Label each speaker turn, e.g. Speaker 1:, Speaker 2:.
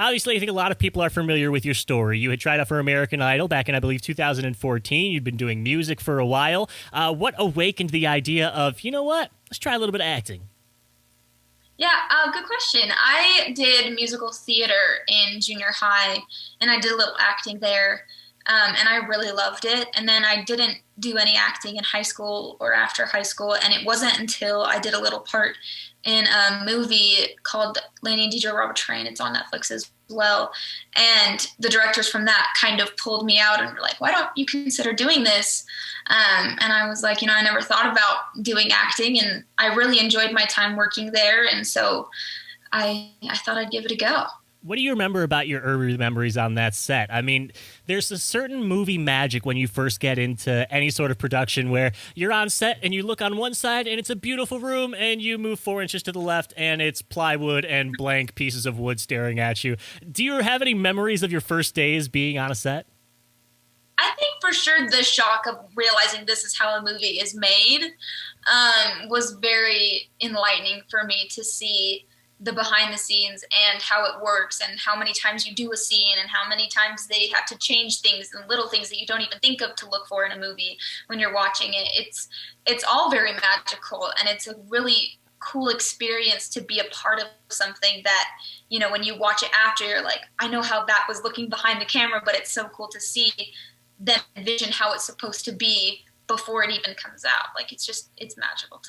Speaker 1: Obviously, I think a lot of people are familiar with your story. You had tried out for American Idol back in, I believe, 2014. You'd been doing music for a while. What awakened the idea of, you know what, let's try a little bit of acting?
Speaker 2: Yeah, good question. I did musical theater in junior high, and I did a little acting there, and I really loved it. And then I didn't do any acting in high school or after high school, and it wasn't until I did a little part in a movie called Laney and DJ Robert Train. It's on Netflix as well. And the directors from that kind of pulled me out and were like, why don't you consider doing this? And I was like, I never thought about doing acting, and I really enjoyed my time working there. And so I thought I'd give it a go.
Speaker 1: What do you remember about your early memories on that set? I mean, there's a certain movie magic when you first get into any sort of production where you're on set and you look on one side and it's a beautiful room, and you move 4 inches to the left and it's plywood and blank pieces of wood staring at you. Do you have any memories of your first days being on a set?
Speaker 2: I think for sure the shock of realizing this is how a movie is made was very enlightening for me to see the behind the scenes and how it works and how many times you do a scene and how many times they have to change things and little things that you don't even think of to look for in a movie when you're watching it. It's all very magical, and it's a really cool experience to be a part of something that, when you watch it after, you're like, I know how that was looking behind the camera, but it's so cool to see them envision how it's supposed to be before it even comes out. Like, it's magical to me.